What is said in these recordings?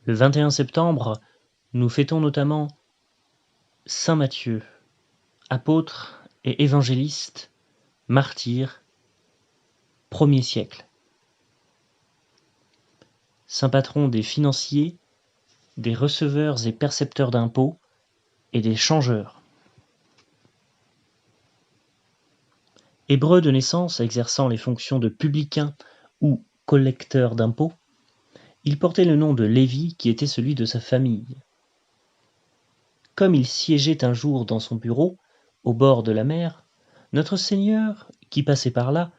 Le 21 septembre, nous fêtons notamment saint Matthieu, apôtre et évangéliste, martyr, 1er siècle. Saint patron des financiers, des receveurs et percepteurs d'impôts et des changeurs. Hébreu de naissance exerçant les fonctions de publicain ou collecteur d'impôts, il portait le nom de Lévi qui était celui de sa famille. Comme il siégeait un jour dans son bureau, au bord de la mer, notre Seigneur, qui passait par là,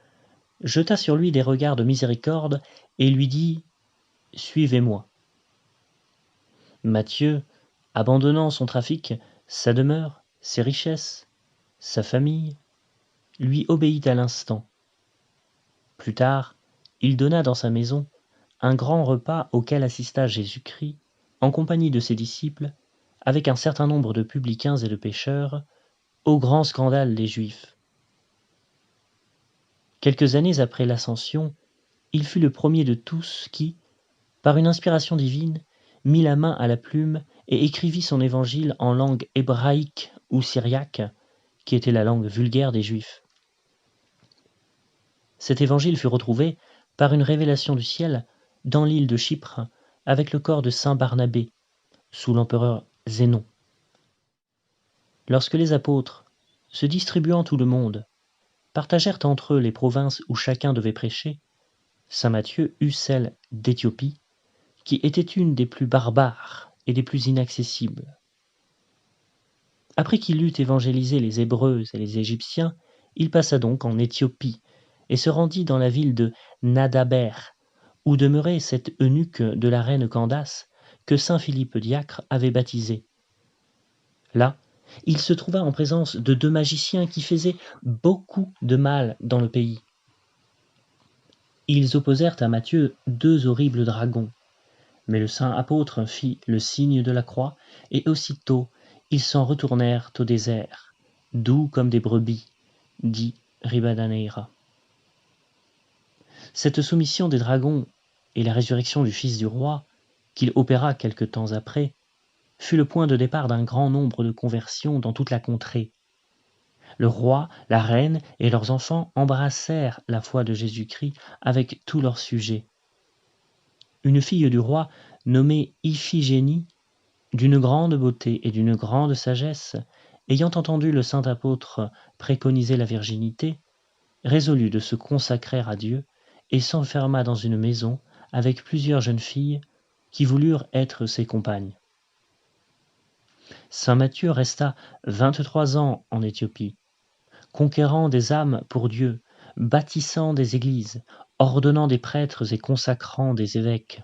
jeta sur lui des regards de miséricorde et lui dit « Suivez-moi ». Matthieu, abandonnant son trafic, sa demeure, ses richesses, sa famille, lui obéit à l'instant. Plus tard, il donna dans sa maison un grand repas auquel assista Jésus-Christ, en compagnie de ses disciples, avec un certain nombre de publicains et de pécheurs, au grand scandale des Juifs. Quelques années après l'Ascension, il fut le premier de tous qui, par une inspiration divine, mit la main à la plume et écrivit son évangile en langue hébraïque ou syriaque, qui était la langue vulgaire des Juifs. Cet évangile fut retrouvé, par une révélation du ciel, dans l'île de Chypre, avec le corps de saint Barnabé, sous l'empereur Zénon. Lorsque les apôtres, se distribuant tout le monde, partagèrent entre eux les provinces où chacun devait prêcher, saint Matthieu eut celle d'Éthiopie, qui était une des plus barbares et des plus inaccessibles. Après qu'il eut évangélisé les Hébreux et les Égyptiens, il passa donc en Éthiopie et se rendit dans la ville de Nadaber, où demeurait cet eunuque de la reine Candace que saint Philippe diacre avait baptisé. Là, il se trouva en présence de 2 magiciens qui faisaient beaucoup de mal dans le pays. Ils opposèrent à Matthieu 2 horribles dragons, mais le saint apôtre fit le signe de la croix, et aussitôt ils s'en retournèrent au désert, doux comme des brebis, dit Ribadeneira. Cette soumission des dragons et la résurrection du fils du roi, qu'il opéra quelque temps après, fut le point de départ d'un grand nombre de conversions dans toute la contrée. Le roi, la reine et leurs enfants embrassèrent la foi de Jésus-Christ avec tous leurs sujets. Une fille du roi, nommée Iphigénie, d'une grande beauté et d'une grande sagesse, ayant entendu le saint apôtre préconiser la virginité, résolut de se consacrer à Dieu et s'enferma dans une maison avec plusieurs jeunes filles qui voulurent être ses compagnes. Saint Matthieu resta 23 ans en Éthiopie, conquérant des âmes pour Dieu, bâtissant des églises, ordonnant des prêtres et consacrant des évêques.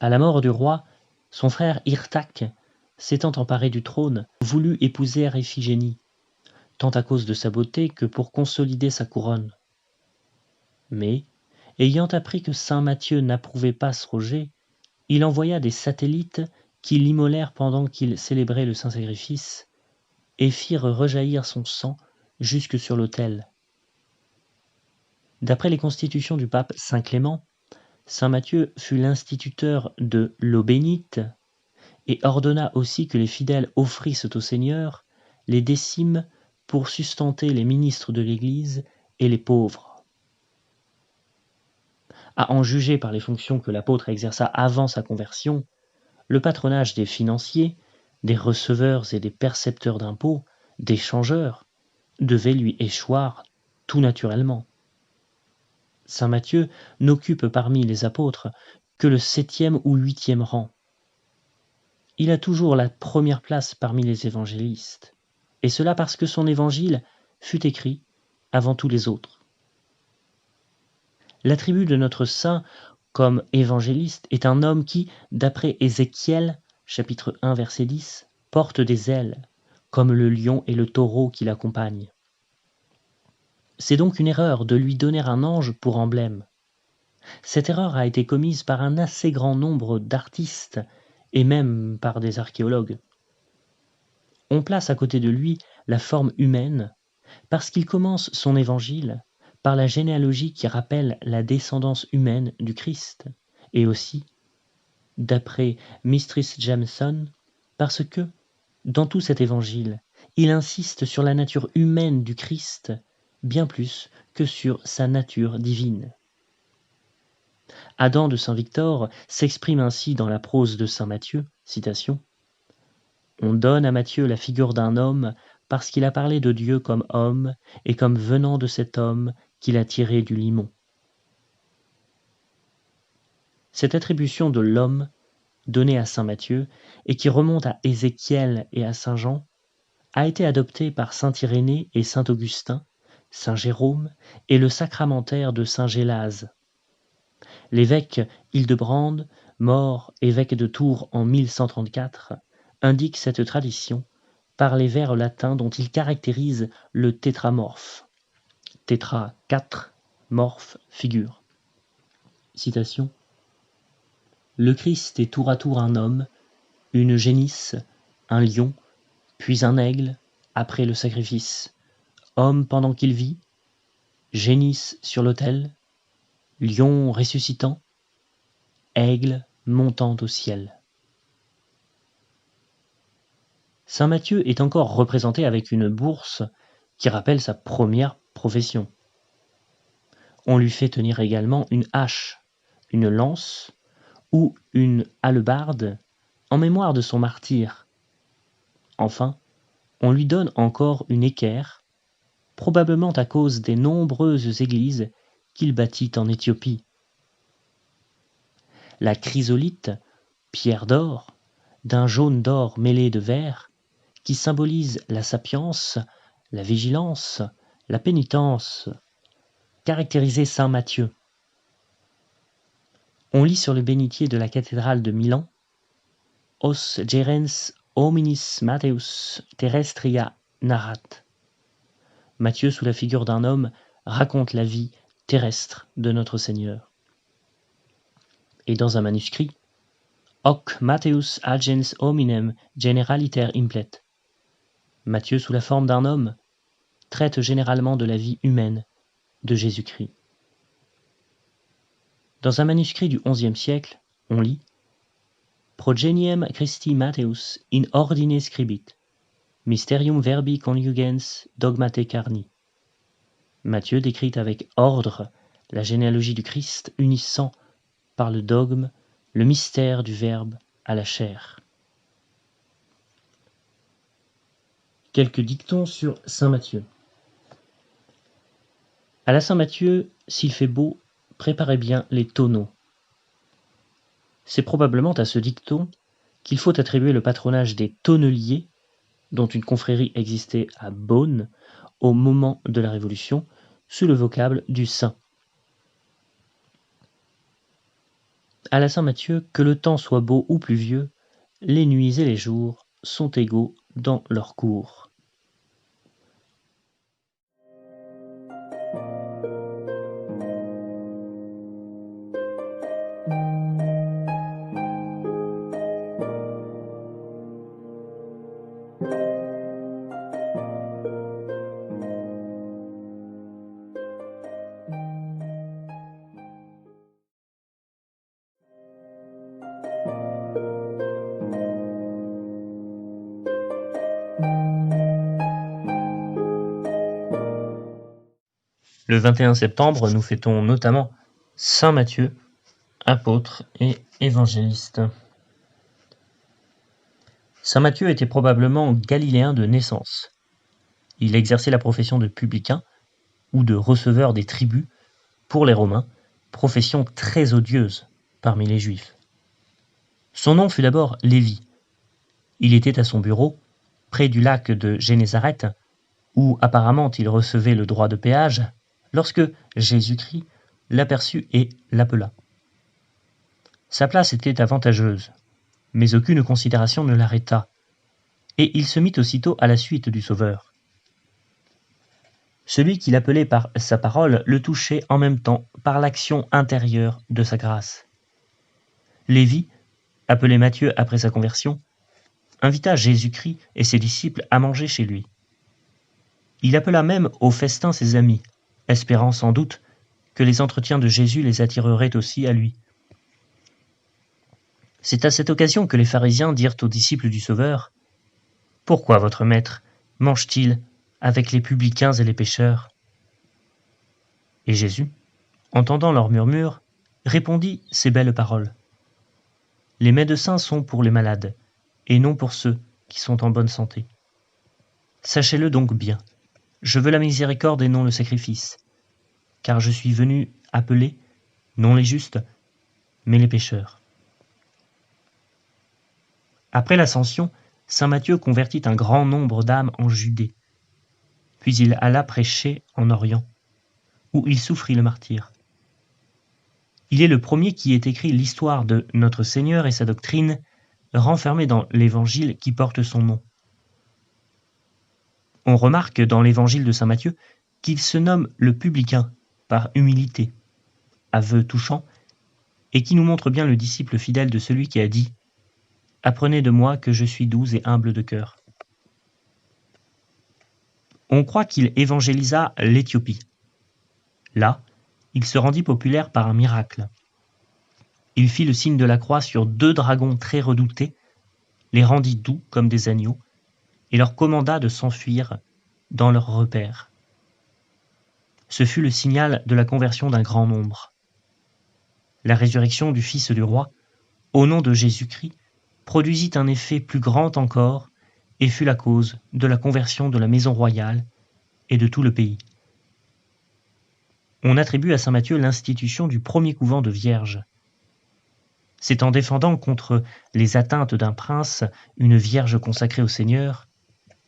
À la mort du roi, son frère Irtak, s'étant emparé du trône, voulut épouser Iphigénie, tant à cause de sa beauté que pour consolider sa couronne. Mais, ayant appris que saint Matthieu n'approuvait pas ce rejet, il envoya des satellites qui l'immolèrent pendant qu'il célébrait le saint sacrifice et firent rejaillir son sang jusque sur l'autel. D'après les constitutions du pape saint Clément, saint Matthieu fut l'instituteur de l'eau bénite et ordonna aussi que les fidèles offrissent au Seigneur les décimes pour sustenter les ministres de l'Église et les pauvres. À en juger par les fonctions que l'apôtre exerça avant sa conversion, le patronage des financiers, des receveurs et des percepteurs d'impôts, des changeurs, devait lui échoir tout naturellement. Saint Matthieu n'occupe parmi les apôtres que le 7e ou 8e rang. Il a toujours la première place parmi les évangélistes, et cela parce que son évangile fut écrit avant tous les autres. L'attribut de notre saint comme évangéliste est un homme qui, d'après Ézéchiel, chapitre 1, verset 10, porte des ailes, comme le lion et le taureau qui l'accompagnent. C'est donc une erreur de lui donner un ange pour emblème. Cette erreur a été commise par un assez grand nombre d'artistes et même par des archéologues. On place à côté de lui la forme humaine parce qu'il commence son évangile par la généalogie qui rappelle la descendance humaine du Christ et aussi d'après Mistress Jameson, parce que, dans tout cet évangile, il insiste sur la nature humaine du Christ bien plus que sur sa nature divine. Adam de saint Victor s'exprime ainsi dans la prose de saint Matthieu, citation, « On donne à Matthieu la figure d'un homme parce qu'il a parlé de Dieu comme homme et comme venant de cet homme qu'il a tiré du limon. » Cette attribution de l'homme donnée à saint Matthieu et qui remonte à Ézéchiel et à saint Jean a été adoptée par saint Irénée et saint Augustin, saint Jérôme et le sacramentaire de saint Gélase. L'évêque Hildebrand, mort évêque de Tours en 1134, indique cette tradition par les vers latins dont il caractérise le tétramorphe. Tétra 4, morphe figure. Citation. Le Christ est tour à tour un homme, une génisse, un lion, puis un aigle, après le sacrifice. Homme pendant qu'il vit, génisse sur l'autel, lion ressuscitant, aigle montant au ciel. Saint Matthieu est encore représenté avec une bourse qui rappelle sa première profession. On lui fait tenir également une hache, une lance ou une hallebarde en mémoire de son martyre. Enfin, on lui donne encore une équerre, probablement à cause des nombreuses églises qu'il bâtit en Éthiopie. La chrysolite, pierre d'or, d'un jaune d'or mêlé de vert, qui symbolise la sapience, la vigilance, la pénitence, caractérisait saint Matthieu. On lit sur le bénitier de la cathédrale de Milan « Os gerens hominis Matthäus terrestria narrat ». Matthieu, sous la figure d'un homme, raconte la vie terrestre de notre Seigneur. Et dans un manuscrit « Hoc Matthäus agens hominem generaliter implet ». Matthieu, sous la forme d'un homme, traite généralement de la vie humaine de Jésus-Christ. Dans un manuscrit du XIe siècle, on lit « Progeniem Christi Matthäus in ordine scribit, mysterium verbi conjugens dogmate carni ». Matthieu décrit avec ordre la généalogie du Christ unissant par le dogme le mystère du Verbe à la chair. Quelques dictons sur saint Matthieu. À la Saint-Matthieu, s'il fait beau, préparez bien les tonneaux. C'est probablement à ce dicton qu'il faut attribuer le patronage des tonneliers, dont une confrérie existait à Beaune au moment de la Révolution, sous le vocable du saint. À la Saint-Matthieu, que le temps soit beau ou pluvieux, les nuits et les jours sont égaux dans leur cours. Le 21 septembre, nous fêtons notamment saint Matthieu, apôtre et évangéliste. Saint Matthieu était probablement galiléen de naissance. Il exerçait la profession de publicain ou de receveur des tributs pour les Romains, profession très odieuse parmi les Juifs. Son nom fut d'abord Lévi. Il était à son bureau, près du lac de Génézareth, où apparemment il recevait le droit de péage, lorsque Jésus-Christ l'aperçut et l'appela. Sa place était avantageuse, mais aucune considération ne l'arrêta, et il se mit aussitôt à la suite du Sauveur. Celui qui l'appelait par sa parole le touchait en même temps par l'action intérieure de sa grâce. Lévi, appelé Matthieu après sa conversion, invita Jésus-Christ et ses disciples à manger chez lui. Il appela même au festin ses amis, espérant sans doute que les entretiens de Jésus les attireraient aussi à lui. C'est à cette occasion que les pharisiens dirent aux disciples du Sauveur : « Pourquoi votre maître mange-t-il avec les publicains et les pécheurs ?» Et Jésus, entendant leurs murmures, répondit ces belles paroles : « Les médecins sont pour les malades, et non pour ceux qui sont en bonne santé. Sachez-le donc bien, je veux la miséricorde et non le sacrifice, car je suis venu appeler, non les justes, mais les pécheurs. » Après l'Ascension, saint Matthieu convertit un grand nombre d'âmes en Judée, puis il alla prêcher en Orient, où il souffrit le martyre. Il est le premier qui ait écrit l'histoire de notre Seigneur et sa doctrine, renfermée dans l'Évangile qui porte son nom. On remarque dans l'Évangile de saint Matthieu qu'il se nomme le publicain par humilité, aveu touchant, et qui nous montre bien le disciple fidèle de celui qui a dit « Apprenez de moi que je suis doux et humble de cœur ». On croit qu'il évangélisa l'Éthiopie. Là, il se rendit populaire par un miracle. Il fit le signe de la croix sur 2 dragons très redoutés, les rendit doux comme des agneaux, et leur commanda de s'enfuir dans leur repère. Ce fut le signal de la conversion d'un grand nombre. La résurrection du Fils du roi, au nom de Jésus-Christ, produisit un effet plus grand encore et fut la cause de la conversion de la maison royale et de tout le pays. On attribue à saint Matthieu l'institution du premier couvent de vierges. C'est en défendant contre les atteintes d'un prince, une vierge consacrée au Seigneur,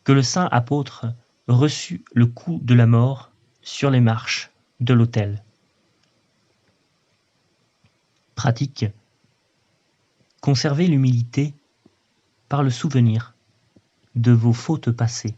que le saint apôtre reçut le coup de la mort sur les marches de l'autel. Pratique. Conservez l'humilité par le souvenir de vos fautes passées.